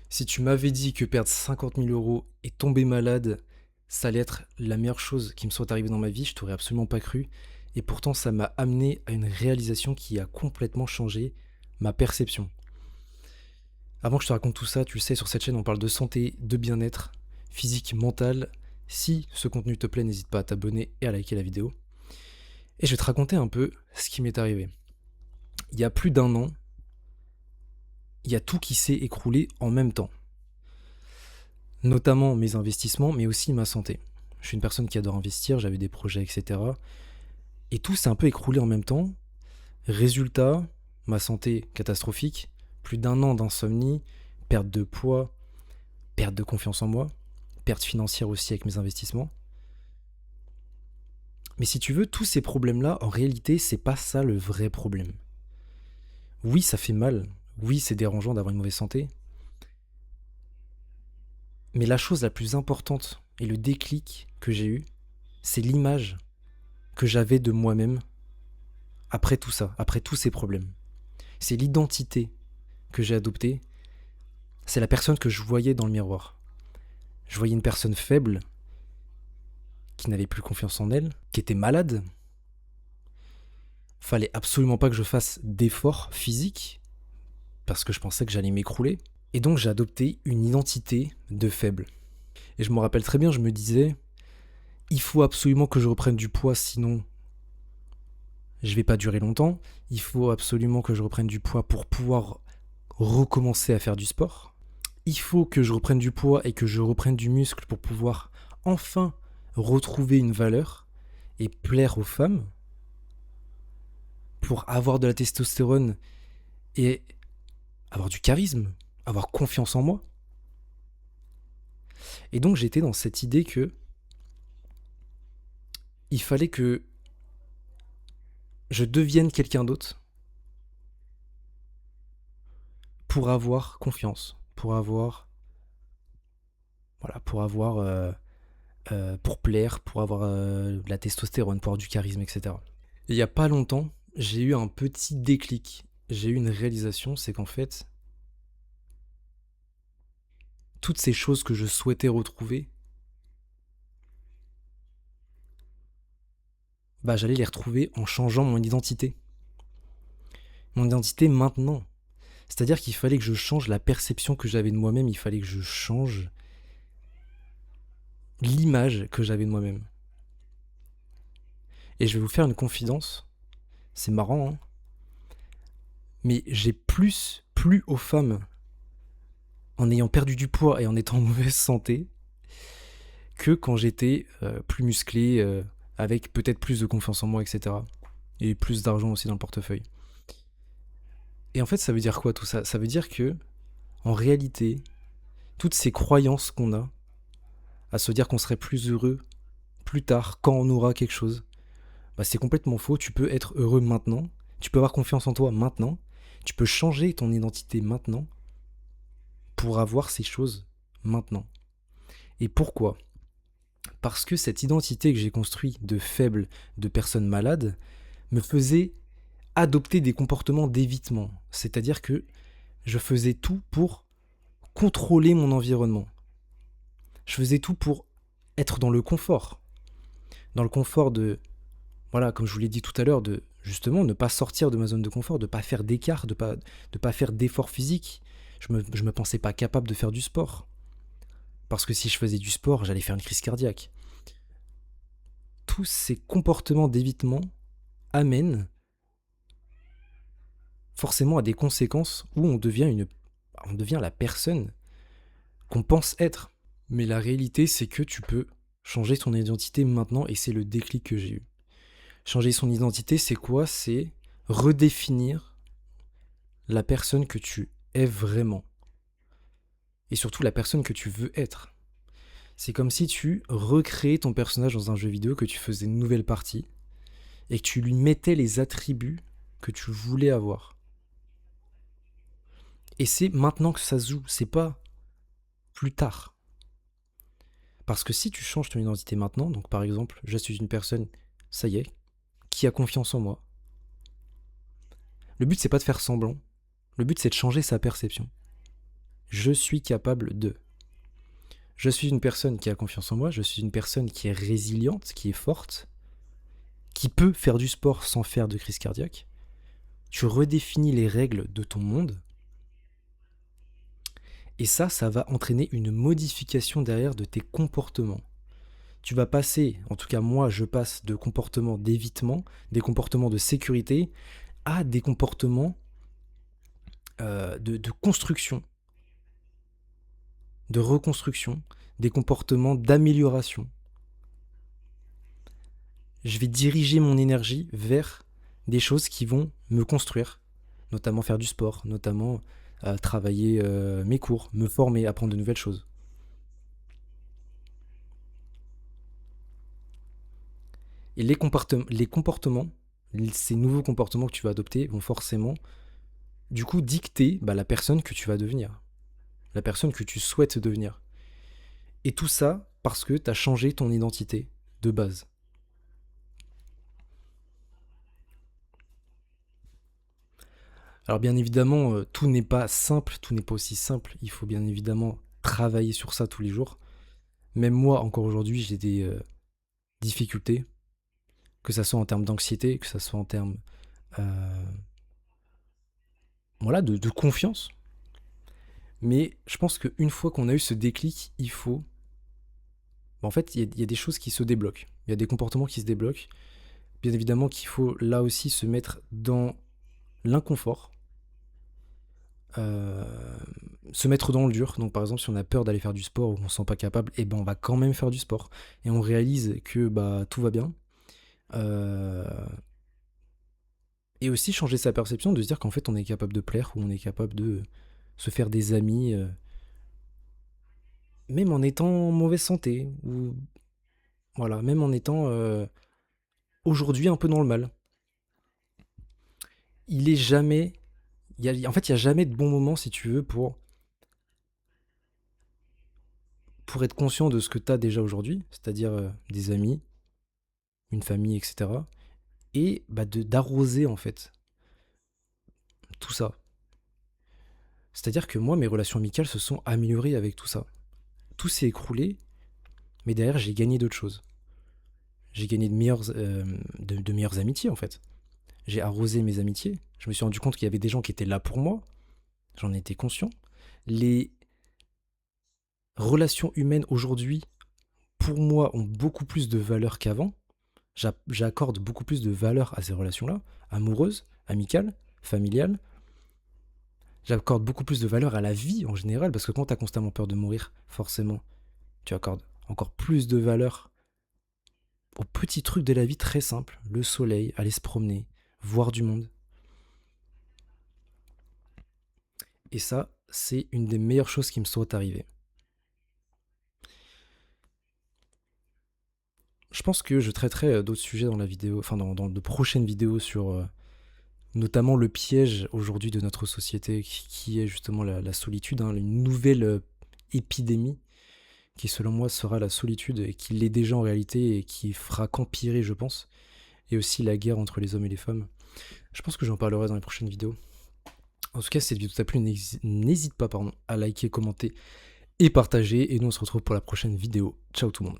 Si tu m'avais dit que perdre 50 000 € et tomber malade, ça allait être la meilleure chose qui me soit arrivée dans ma vie, je t'aurais absolument pas cru. Et pourtant, ça m'a amené à une réalisation qui a complètement changé ma perception. Avant que je te raconte tout ça, tu le sais, sur cette chaîne, on parle de santé, de bien-être, physique, mental. Si ce contenu te plaît, n'hésite pas à t'abonner et à liker la vidéo. Et je vais te raconter un peu ce qui m'est arrivé. Il y a plus d'1 an, il y a tout qui s'est écroulé en même temps. Notamment mes investissements, mais aussi ma santé. Je suis une personne qui adore investir, j'avais des projets, etc. Et tout s'est un peu écroulé en même temps. Résultat, ma santé catastrophique, plus d'1 an d'insomnie, perte de poids, perte de confiance en moi, perte financière aussi avec mes investissements. Mais si tu veux, tous ces problèmes-là, en réalité, c'est pas ça le vrai problème. Oui, ça fait mal. Oui, c'est dérangeant d'avoir une mauvaise santé. Mais la chose la plus importante et le déclic que j'ai eu, c'est l'image que j'avais de moi-même après tout ça, après tous ces problèmes. C'est l'identité que j'ai adoptée, c'est la personne que je voyais dans le miroir. Je voyais une personne faible, qui n'avait plus confiance en elle, qui était malade. Fallait absolument pas que je fasse d'efforts physiques, parce que je pensais que j'allais m'écrouler. Et donc j'ai adopté une identité de faible. Et je me rappelle très bien, je me disais, il faut absolument que je reprenne du poids, sinon je vais pas durer longtemps. Il faut absolument que je reprenne du poids pour pouvoir recommencer à faire du sport. Il faut que je reprenne du poids et que je reprenne du muscle pour pouvoir enfin retrouver une valeur et plaire aux femmes, pour avoir de la testostérone et avoir du charisme, avoir confiance en moi. Et donc j'étais dans cette idée que il fallait que je devienne quelqu'un d'autre pour avoir confiance, pour plaire, pour avoir de la testostérone, pour avoir du charisme, etc. Et il y a pas longtemps, j'ai eu un petit déclic. J'ai eu une réalisation, c'est qu'en fait, toutes ces choses que je souhaitais retrouver, bah j'allais les retrouver en changeant mon identité. Mon identité maintenant. C'est-à-dire qu'il fallait que je change la perception que j'avais de moi-même, il fallait que je change l'image que j'avais de moi-même. Et je vais vous faire une confidence, c'est marrant, hein, mais j'ai plu aux femmes en ayant perdu du poids et en étant en mauvaise santé que quand j'étais plus musclé, avec peut-être plus de confiance en moi, etc. Et plus d'argent aussi dans le portefeuille. Et en fait, ça veut dire quoi tout ça? Ça veut dire que, en réalité, toutes ces croyances qu'on a, à se dire qu'on serait plus heureux plus tard, quand on aura quelque chose, bah c'est complètement faux. Tu peux être heureux maintenant, tu peux avoir confiance en toi maintenant, tu peux changer ton identité maintenant pour avoir ces choses maintenant. Et pourquoi? Parce que cette identité que j'ai construite de faible, de personne malade, me faisait adopter des comportements d'évitement. C'est-à-dire que je faisais tout pour contrôler mon environnement. Je faisais tout pour être dans le confort. Dans le confort de, voilà, comme je vous l'ai dit tout à l'heure, de justement ne pas sortir de ma zone de confort, de ne pas faire d'écart, de pas faire d'efforts physiques. Je me pensais pas capable de faire du sport. Parce que si je faisais du sport, j'allais faire une crise cardiaque. Tous ces comportements d'évitement amènent forcément à des conséquences où on devient la personne qu'on pense être. Mais la réalité, c'est que tu peux changer ton identité maintenant et c'est le déclic que j'ai eu. Changer son identité, c'est quoi? C'est redéfinir la personne que tu es vraiment. Et surtout la personne que tu veux être. C'est comme si tu recréais ton personnage dans un jeu vidéo, que tu faisais une nouvelle partie et que tu lui mettais les attributs que tu voulais avoir. Et c'est maintenant que ça se joue, c'est pas plus tard. Parce que si tu changes ton identité maintenant, donc par exemple, je suis une personne, ça y est, qui a confiance en moi. Le but c'est pas de faire semblant, le but c'est de changer sa perception. Je suis capable de. Je suis une personne qui a confiance en moi, je suis une personne qui est résiliente, qui est forte, qui peut faire du sport sans faire de crise cardiaque. Tu redéfinis les règles de ton monde. Et ça va entraîner une modification derrière de tes comportements. Tu vas passer, en tout cas moi je passe de comportements d'évitement, des comportements de sécurité, à des comportements de construction, de reconstruction, des comportements d'amélioration. Je vais diriger mon énergie vers des choses qui vont me construire, notamment faire du sport, notamment travailler mes cours, me former, apprendre de nouvelles choses. Et les comportements, ces nouveaux comportements que tu vas adopter vont forcément, du coup, dicter la personne que tu vas devenir, la personne que tu souhaites devenir. Et tout ça parce que tu as changé ton identité de base. Alors bien évidemment, tout n'est pas simple, tout n'est pas aussi simple. Il faut bien évidemment travailler sur ça tous les jours. Même moi, encore aujourd'hui, j'ai des difficultés, que ça soit en termes d'anxiété, que ça soit en termes voilà, de confiance. Mais je pense qu'une fois qu'on a eu ce déclic, il faut... En fait, il y a des choses qui se débloquent. Il y a des comportements qui se débloquent. Bien évidemment qu'il faut là aussi se mettre dans l'inconfort, euh, se mettre dans le dur. Donc par exemple, si on a peur d'aller faire du sport ou on ne se sent pas capable, eh ben on va quand même faire du sport. Et on réalise que tout va bien. Euh, et aussi changer sa perception, de se dire qu'en fait on est capable de plaire ou on est capable de se faire des amis, même en étant en mauvaise santé, ou voilà, même en étant aujourd'hui un peu dans le mal. Il est jamais... en fait, il n'y a jamais de bon moment, si tu veux, pour être conscient de ce que tu as déjà aujourd'hui, c'est-à-dire des amis, une famille, etc. Et d'arroser, en fait, tout ça. C'est-à-dire que moi, mes relations amicales se sont améliorées avec tout ça. Tout s'est écroulé, mais derrière, j'ai gagné d'autres choses. J'ai gagné de meilleures amitiés, en fait. J'ai arrosé mes amitiés. Je me suis rendu compte qu'il y avait des gens qui étaient là pour moi. J'en étais conscient. Les relations humaines aujourd'hui, pour moi, ont beaucoup plus de valeur qu'avant. J'accorde beaucoup plus de valeur à ces relations-là, amoureuses, amicales, familiales. J'accorde beaucoup plus de valeur à la vie en général, parce que quand tu as constamment peur de mourir, forcément, tu accordes encore plus de valeur aux petits trucs de la vie très simples. Le soleil, aller se promener, voir du monde. Et ça, c'est une des meilleures choses qui me soit arrivées. Je pense que je traiterai d'autres sujets dans la vidéo, enfin dans de prochaines vidéos sur notamment le piège aujourd'hui de notre société qui est justement la solitude, hein, une nouvelle épidémie qui selon moi sera la solitude et qui l'est déjà en réalité et qui fera qu'empirer je pense, et aussi la guerre entre les hommes et les femmes. Je pense que j'en parlerai dans les prochaines vidéos. En tout cas, si cette vidéo t'a plu, n'hésite pas à liker, commenter et partager, et nous on se retrouve pour la prochaine vidéo. Ciao tout le monde.